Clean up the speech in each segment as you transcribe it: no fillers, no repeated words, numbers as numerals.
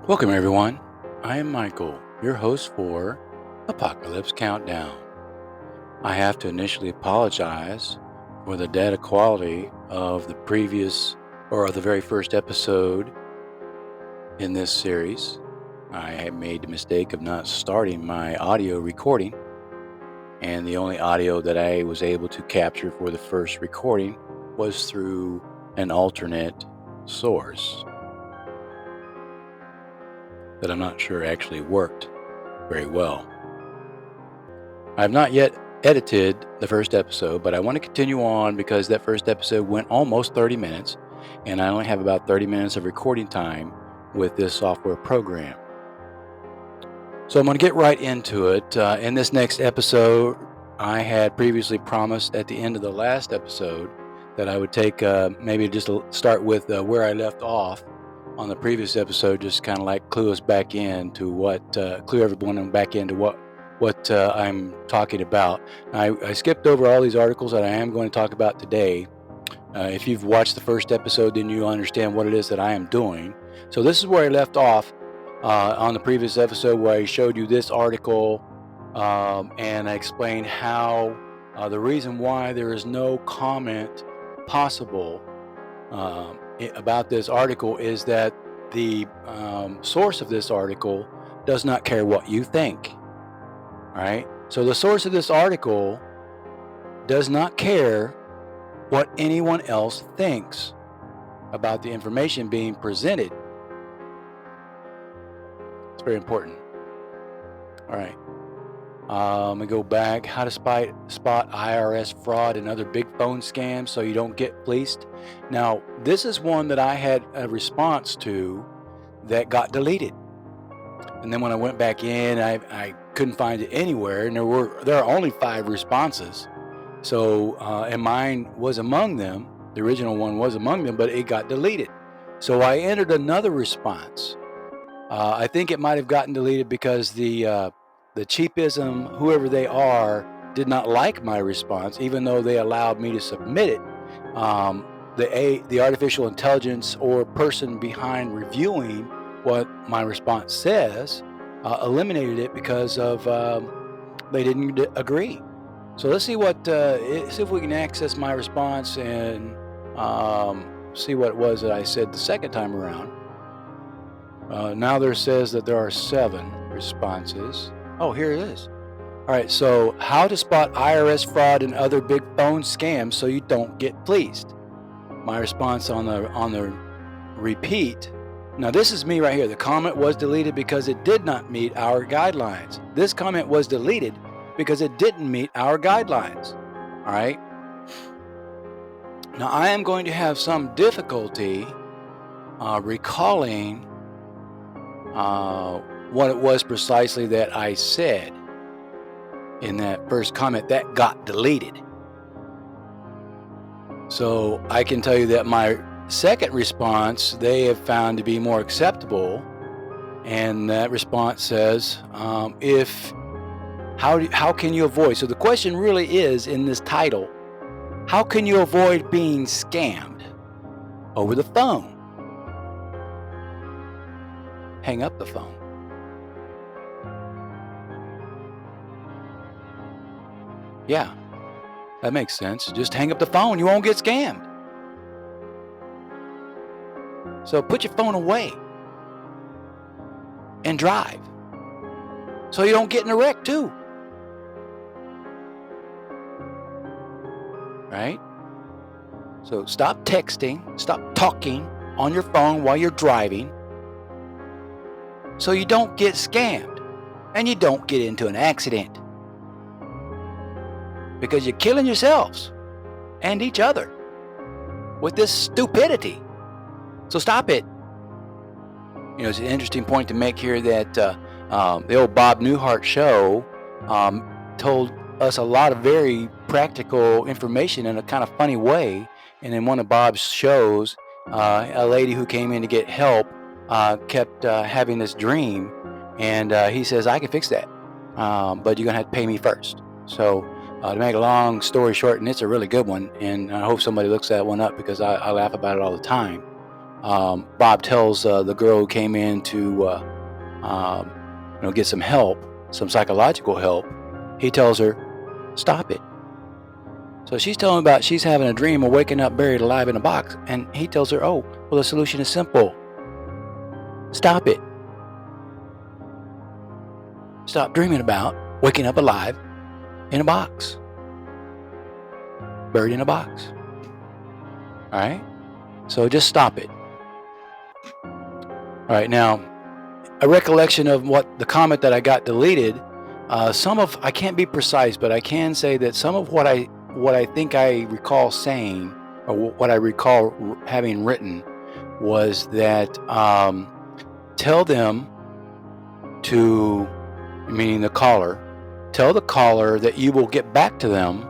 Welcome, everyone. I am Michael, your host for Apocalypse Countdown. I have to initially apologize for the data quality of the very first episode in this series. I had made the mistake of not starting my audio recording, and the only audio that I was able to capture for the first recording was through an alternate source that I'm not sure actually worked very well. I have not yet edited the first episode, but I want to continue on because that first episode went almost 30 minutes, and I only have about 30 minutes of recording time with this software program. So I'm going to get right into it. In this next episode, I had previously promised at the end of the last episode that I would take maybe just start with where I left off on the previous episode, just kind of like clue us back in to clue everyone back into what I'm talking about. I skipped over all these articles that I am going to talk about today. If you've watched the first episode, then you understand what it is that I am doing. So this is where I left off on the previous episode, where I showed you this article and I explained how the reason why there is no comment possible about this article is that the source of this article does not care what you think. All right. So the source of this article does not care what anyone else thinks about the information being presented. It's very important. All right. Let me go back. How to spot IRS fraud and other big phone scams so you don't get fleeced. Now, this is one that I had a response to that got deleted. And then when I went back in, I couldn't find it anywhere, and there are only 5 responses. So, and mine was among them. The original one was among them, but it got deleted. So I entered another response. I think it might have gotten deleted because the cheapism, whoever they are, did not like my response, even though they allowed me to submit it. The artificial intelligence or person behind reviewing what my response says eliminated it because of they didn't agree. So let's see see if we can access my response and see what it was that I said the second time around. Now there says that there are 7 responses. Oh, here it is. All right, so how to spot IRS fraud and other big phone scams so you don't get fleeced. My response on the repeat. Now this is me right here. The comment was deleted because it did not meet our guidelines. This comment was deleted because it didn't meet our guidelines. All right. Now I am going to have some difficulty recalling what it was precisely that I said in that first comment that got deleted. So I can tell you that my second response they have found to be more acceptable, and that response says, how can you avoid? So the question really is in this title, how can you avoid being scammed over the phone? Hang up the phone. Yeah, that makes sense. Just hang up the phone. You won't get scammed. So put your phone away and drive so you don't get in a wreck too. Right? So stop texting, stop talking on your phone while you're driving so you don't get scammed and you don't get into an accident, because you're killing yourselves and each other with this stupidity. So stop it. You know, it's an interesting point to make here that the old Bob Newhart show told us a lot of very practical information in a kind of funny way. And in one of Bob's shows, a lady who came in to get help kept having this dream, and he says, I can fix that, but you're going to have to pay me first. So to make a long story short, and it's a really good one, and I hope somebody looks that one up because I laugh about it all the time. Bob tells the girl who came in to get some help, some psychological help. He tells her, stop it. So she's telling him about she's having a dream of waking up buried alive in a box. And he tells her, oh, well, the solution is simple. Stop it. Stop dreaming about waking up alive in a box. Buried in a box. All right? So just stop it. All right, now, a recollection of what the comment that I got deleted, I can't be precise, but I can say that some of what I think I recall saying, or what I recall having written, was that tell them to, meaning the caller, tell the caller that you will get back to them,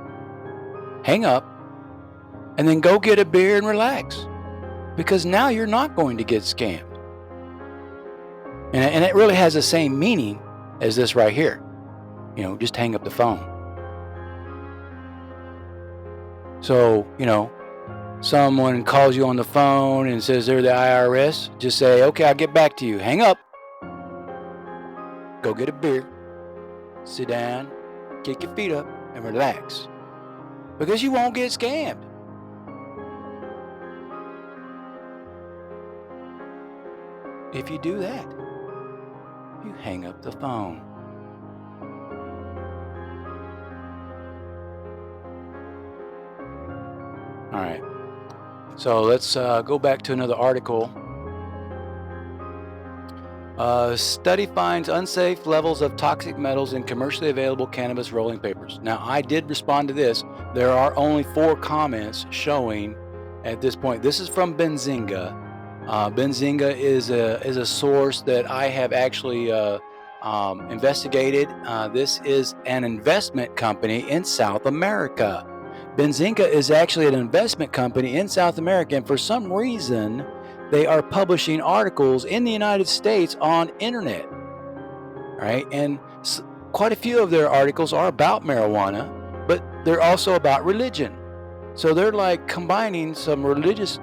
hang up, and then go get a beer and relax. Because now you're not going to get scammed. And it really has the same meaning as this right here. Just hang up the phone. So, someone calls you on the phone and says they're the IRS, just say, okay, I'll get back to you. Hang up. Go get a beer. Sit down, kick your feet up, and relax. Because you won't get scammed. If you do that, you hang up the phone. All right. So let's go back to another article. Study finds unsafe levels of toxic metals in commercially available cannabis rolling papers. Now, I did respond to this. There are only 4 comments showing at this point. This is from Benzinga. Benzinga is a source that I have actually investigated. This is an investment company in South America. Benzinga is actually an investment company in South America, and for some reason, they are publishing articles in the United States on internet. Right? And quite a few of their articles are about marijuana, but they're also about religion. So they're like combining some religious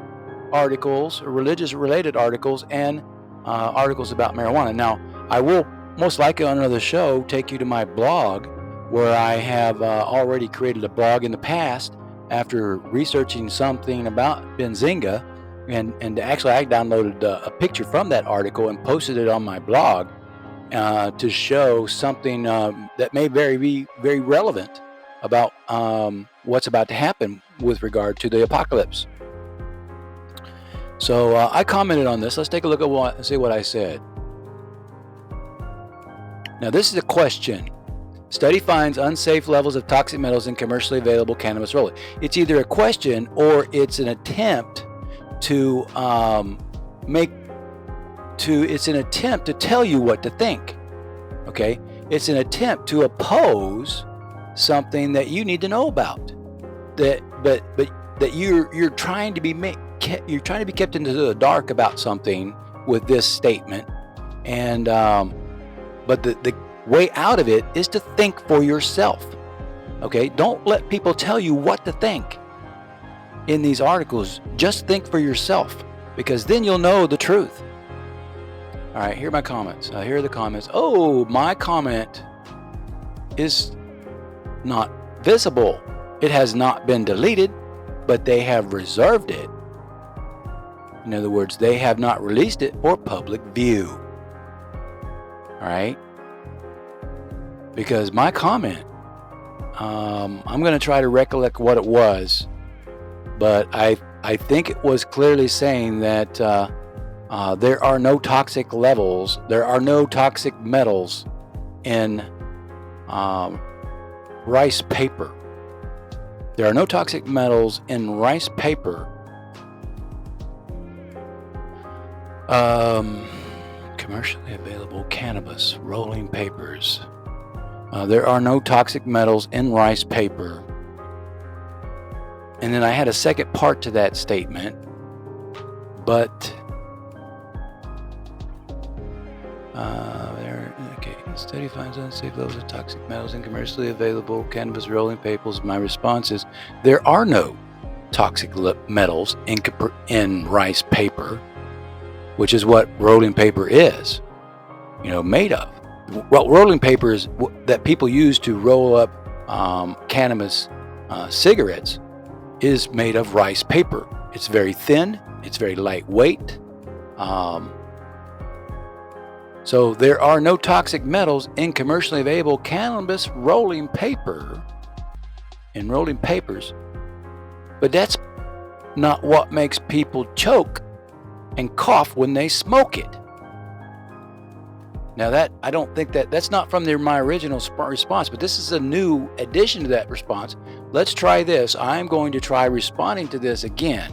articles, religious related articles, and articles about marijuana. Now, I will most likely on another show take you to my blog, where I have already created a blog in the past after researching something about Benzinga, and actually I downloaded a picture from that article and posted it on my blog to show something that may be very relevant about what's about to happen with regard to the apocalypse. So I commented on this. Let's take a look at see what I said. Now, this is a question. Study finds unsafe levels of toxic metals in commercially available cannabis rolling. It's either a question or it's an attempt to it's an attempt to tell you what to think. Okay? It's an attempt to oppose something that you need to know about. But you're trying to be kept into the dark about something with this statement, and but the way out of it is to think for yourself. Okay, don't let people tell you what to think in these articles. Just think for yourself, because then you'll know the truth. All right, here are my comments. Here are the comments. Oh, my comment is not visible. It has not been deleted, but they have reserved it. In other words, they have not released it for public view. All right? Because my comment, I'm going to try to recollect what it was, but I think it was clearly saying that there are no toxic levels, there are no toxic metals in rice paper. There are no toxic metals in rice paper. Commercially available cannabis rolling papers. There are no toxic metals in rice paper. And then I had a second part to that statement, but study finds unsafe levels of toxic metals in commercially available cannabis rolling papers. My response is there are no toxic metals in rice paper. which is what rolling paper is, made of. Well, rolling paper is that people use to roll up cannabis cigarettes is made of rice paper. It's very thin. It's very lightweight. So there are no toxic metals in commercially available cannabis rolling paper in rolling papers. But that's not what makes people choke and cough when they smoke it. Now that I don't think that's not from my original response, but this is a new addition to that response. Let's try this. I'm going to try responding to this again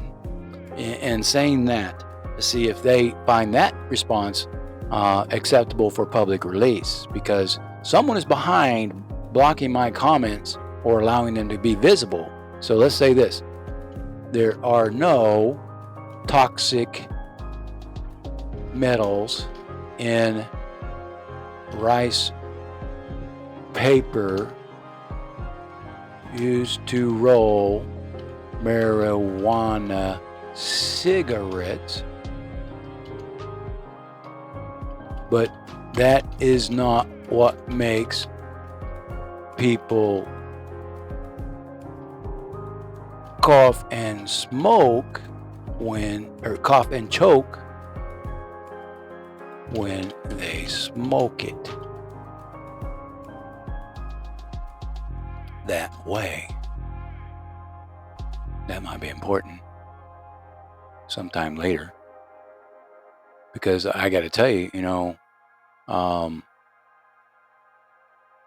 and saying that to see if they find that response acceptable for public release, because someone is behind blocking my comments or allowing them to be visible. So let's say this: there are no toxic metals in rice paper used to roll marijuana cigarettes, but that is not what makes people cough and smoke or cough and choke when they smoke it that way. That might be important sometime later, because I got to tell you,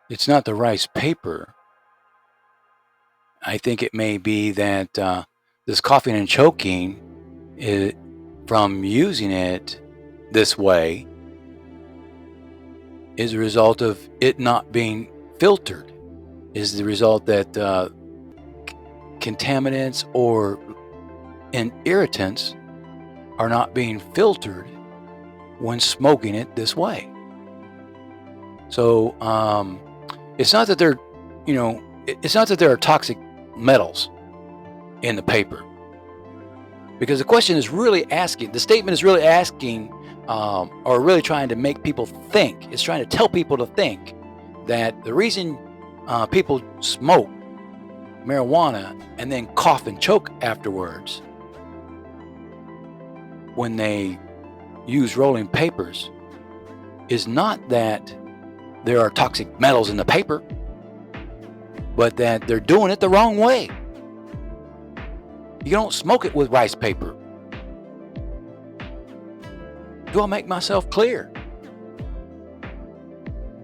it's not the rice paper. I think it may be that this coughing and choking from using it this way is a result of it not being filtered, is the result that contaminants and irritants are not being filtered when smoking it this way. So it's not that there are toxic metals in the paper, because the question is really asking, the statement is really asking, or really trying to make people think. It's trying to tell people to think that the reason people smoke marijuana and then cough and choke afterwards when they use rolling papers is not that there are toxic metals in the paper, but that they're doing it the wrong way. You don't smoke it with rice paper. Do I make myself clear?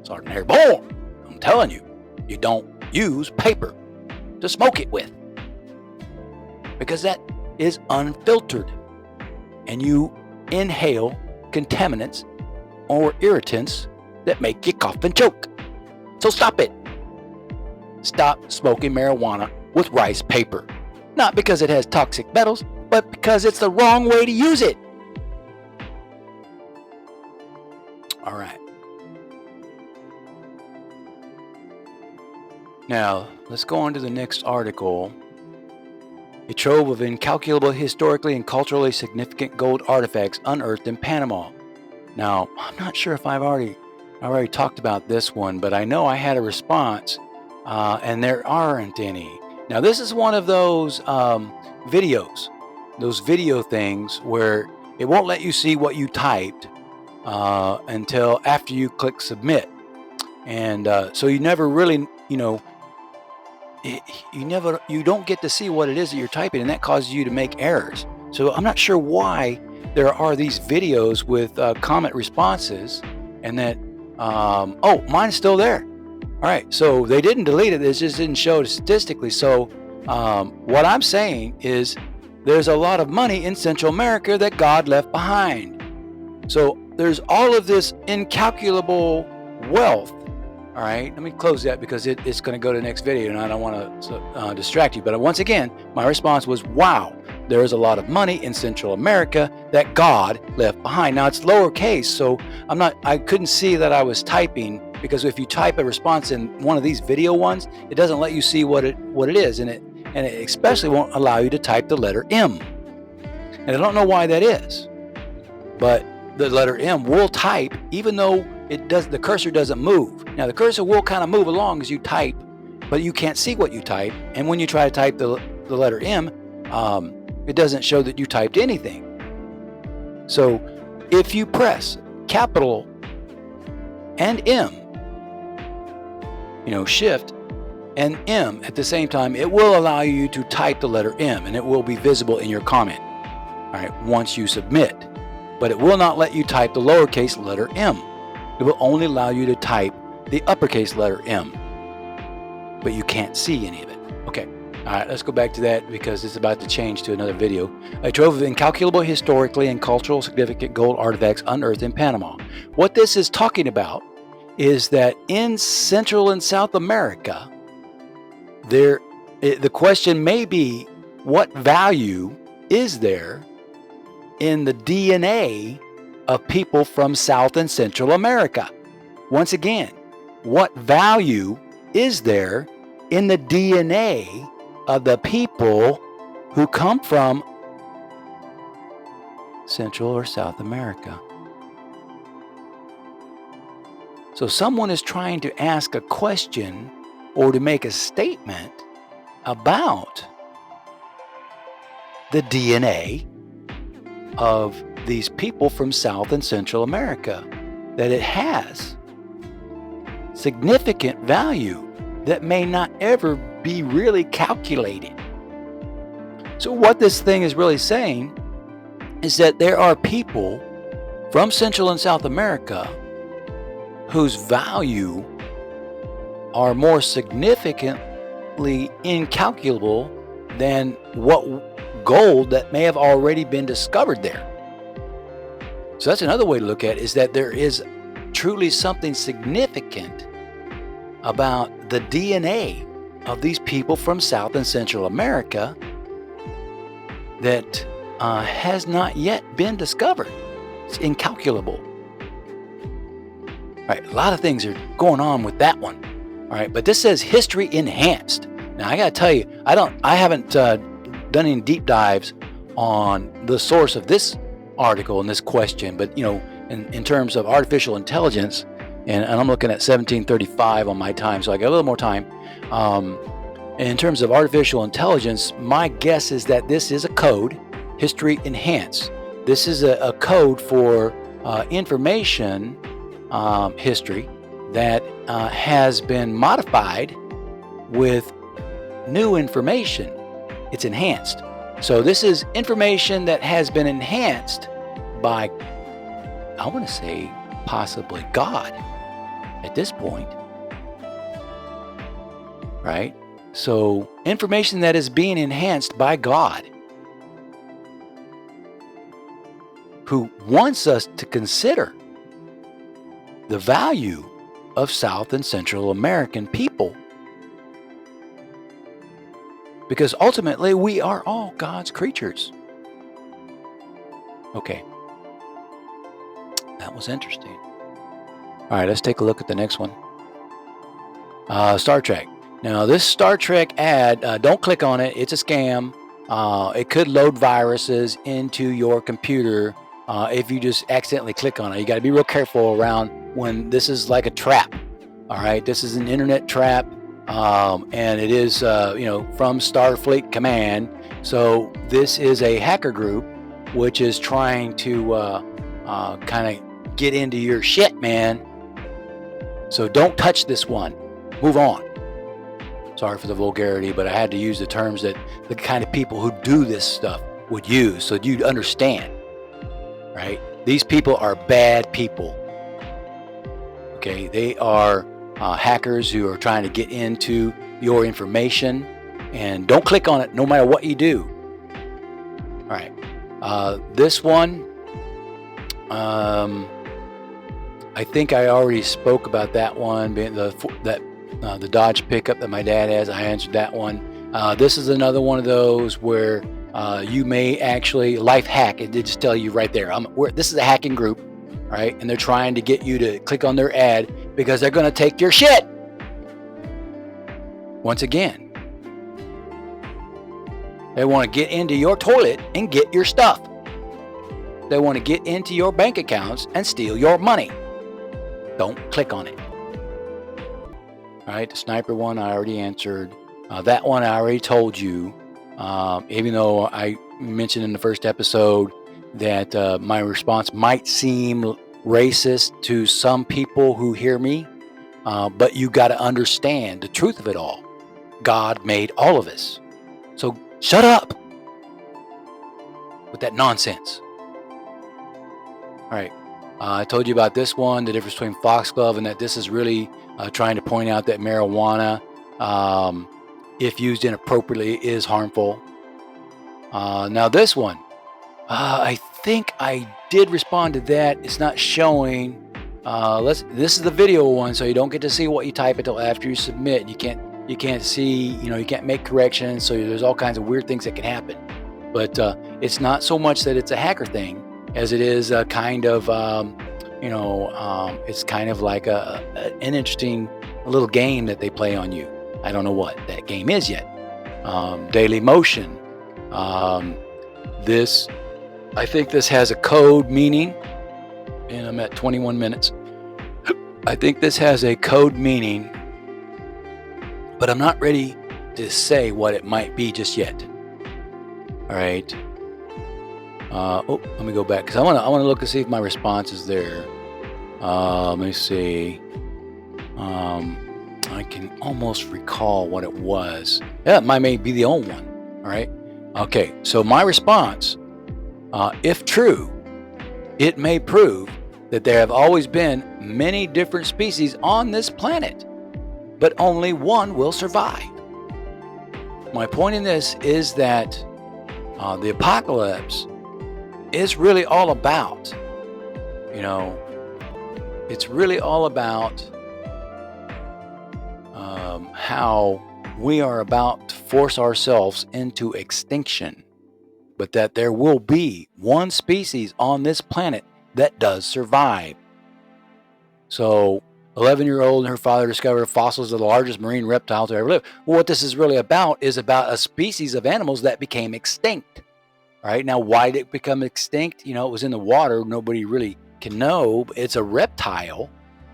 Sergeant Airborne, I'm telling you, you don't use paper to smoke it with, because that is unfiltered and you inhale contaminants or irritants that make you cough and choke. So stop it. Stop smoking marijuana with rice paper. Not because it has toxic metals, but because it's the wrong way to use it. All right. Now, let's go on to the next article. A trove of incalculable historically and culturally significant gold artifacts unearthed in Panama. Now, I'm not sure if I already talked about this one, but I know I had a response, and there aren't any. Now, this is one of those videos, those video things where it won't let you see what you typed until after you click submit. And so you never really, you don't get to see what it is that you're typing, and that causes you to make errors. So I'm not sure why there are these videos with comment responses, and that, oh, mine's still there. All right, so they didn't delete it, it just didn't show it statistically. So what I'm saying is there's a lot of money in Central America that God left behind. So there's all of this incalculable wealth. All right, let me close that because it's going to go to the next video, and I don't want to distract you. But once again, my response was, wow, there is a lot of money in Central America that God left behind. Now it's lowercase, so I couldn't see that I was typing, because if you type a response in one of these video ones, it doesn't let you see what it is, and it especially won't allow you to type the letter M. And I don't know why that is. but the letter M will type even though the cursor doesn't move. Now the cursor will kind of move along as you type, but you can't see what you type. And when you try to type the letter M, it doesn't show that you typed anything. So if you press capital and M, Shift and M at the same time, it will allow you to type the letter M, and it will be visible in your comment, all right, once you submit. But it will not let you type the lowercase letter M. It will only allow you to type the uppercase letter M, but you can't see any of it. Okay, all right, let's go back to that because it's about to change to another video. A trove of incalculable historically and cultural significant gold artifacts unearthed in Panama. What this is talking about is that in Central and South America, the question may be, what value is there in the DNA of people from South and Central America? Once again, what value is there in the DNA of the people who come from Central or South America? So someone is trying to ask a question or to make a statement about the DNA of these people from South and Central America, that it has significant value that may not ever be really calculated. So what this thing is really saying is that there are people from Central and South America whose value are more significantly incalculable than what gold that may have already been discovered there. So that's another way to look at it, is that there is truly something significant about the DNA of these people from South and Central America that has not yet been discovered. It's incalculable. All right, a lot of things are going on with that one. All right, but this says history enhanced. Now I gotta tell you, I haven't done any deep dives on the source of this article and this question, but in terms of artificial intelligence, and I'm looking at 1735 on my time, so I got a little more time. In terms of artificial intelligence, my guess is that this is a code, history enhanced. This is a code for information history that has been modified with new information. It's enhanced. So this is information that has been enhanced by, I want to say, possibly God at this point, right? So information that is being enhanced by God, who wants us to consider the value of South and Central American people. Because ultimately, we are all God's creatures. Okay. That was interesting. All right, let's take a look at the next one. Star Trek. Now, this Star Trek ad, don't click on it. It's a scam. It could load viruses into your computer if you just accidentally click on it. You got to be real careful around when this is like a trap. All right, this is an internet trap. And it is, from Starfleet Command. So this is a hacker group which is trying to kind of get into your shit, man. So don't touch this one. Move on. Sorry for the vulgarity, but I had to use the terms that the kind of people who do this stuff would use so you'd understand, right? These people are bad people. Okay, they are hackers who are trying to get into your information, and don't click on it no matter what you do. All right, this one, I think I already spoke about that one, the Dodge pickup that my dad has. I answered that one. This is another one of those where you may actually life hack. It did just tell you right there. This is a hacking group. Right? And they're trying to get you to click on their ad because they're going to take your shit. Once again, they want to get into your toilet and get your stuff. that want to get into your bank accounts and steal your money. Don't click on it. All right, the sniper one I already answered. That one I already told you. Even though I mentioned in the first episode that my response might seem racist to some people who hear me, but you got to understand the truth of it all. God made all of us. So shut up with that nonsense. All right. I told you about this one, the difference between foxglove, and that this is really trying to point out that marijuana, if used inappropriately, is harmful. Now this one, I think I did respond to that. It's not showing. This is the video one, so you don't get to see what you type until after you submit. You can't see, you can't make corrections. So there's all kinds of weird things that can happen. But it's not so much that it's a hacker thing as it is a kind of, it's kind of like an interesting little game that they play on you. I don't know what that game is yet. Daily motion. I think this has a code meaning, and I'm at 21 minutes. I think this has a code meaning, but I'm not ready to say what it might be just yet. All right. Let me go back because I want to look to see if my response is there. Let me see. I can almost recall what it was. Yeah, it may be the old one. All right. Okay. So my response, if true, it may prove that there have always been many different species on this planet, but only one will survive. My point in this is that the apocalypse is really all about, it's really all about how we are about to force ourselves into extinction, but that there will be one species on this planet that does survive. So 11-year-old and her father discovered fossils of the largest marine reptile to ever live. Well, what this is really about is about a species of animals that became extinct. All right. Now, why did it become extinct? It was in the water. Nobody really can know. It's a reptile.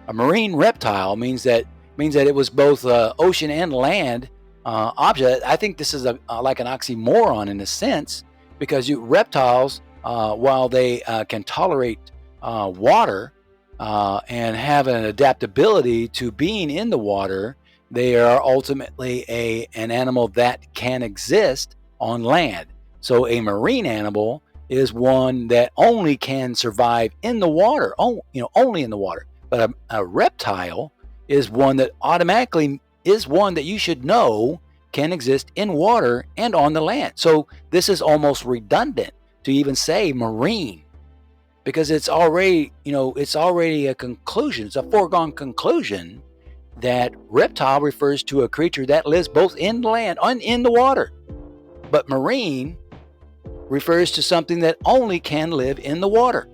A marine reptile means that it was both ocean and land object. I think this is like an oxymoron in a sense, because reptiles, while they can tolerate water and have an adaptability to being in the water, they are ultimately an animal that can exist on land. So a marine animal is one that only can survive in the water, only in the water. But a reptile is one that automatically is one that you should know can exist in water and on the land. So this is almost redundant to even say marine, because it's already a conclusion. It's a foregone conclusion that reptile refers to a creature that lives both in the land and in the water. But marine refers to something that only can live in the water.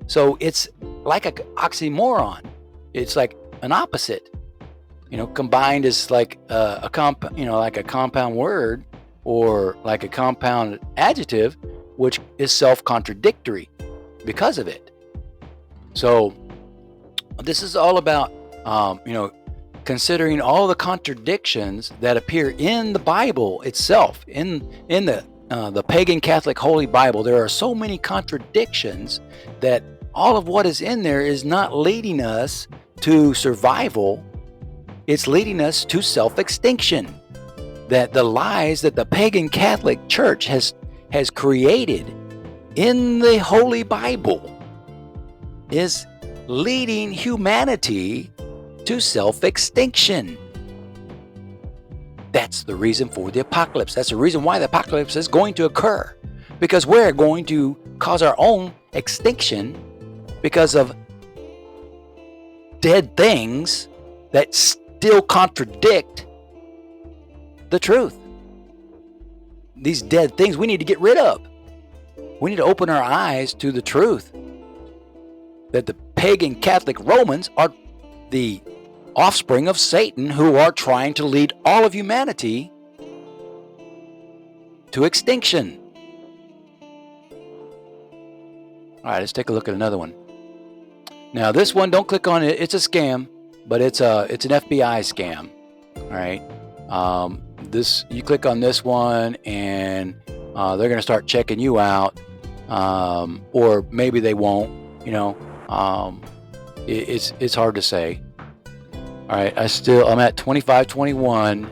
So it's like an oxymoron. It's like an opposite. Combined is like a compound word, or like a compound adjective, which is self-contradictory because of it. So this is all about considering all the contradictions that appear in the Bible itself, in the pagan Catholic Holy Bible. There are so many contradictions that all of what is in there is not leading us to survival. It's leading us to self-extinction. That the lies that the pagan Catholic Church has created in the Holy Bible is leading humanity to self-extinction. That's the reason for the apocalypse. That's the reason why the apocalypse is going to occur. Because we're going to cause our own extinction because of dead things that still contradict the truth. These dead things we need to get rid of. We need to open our eyes to the truth that the pagan Catholic Romans are the offspring of Satan, who are trying to lead all of humanity to extinction. All All right, let's take a look at another one. Now this one, don't click on it. It's a scam, but it's an FBI scam. All right. This, you click on this one, and they're going to start checking you out, or maybe they won't. You know, it's hard to say. All right, I'm at 2521.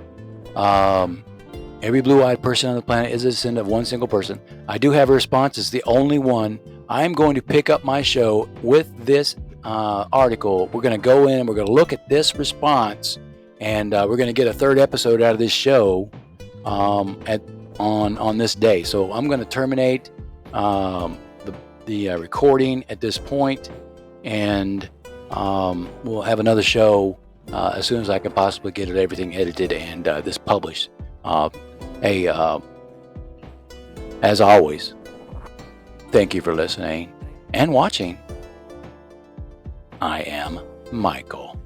Every blue-eyed person on the planet is a descendant of one single person. I do have a response. It's the only one. I'm going to pick up my show with this article. We're going to go in and we're going to look at this response, and we're going to get a third episode out of this show on this day. So I'm going to terminate the recording at this point, and we'll have another show as soon as I can possibly get everything edited and this published. As always, thank you for listening and watching. I am Michael.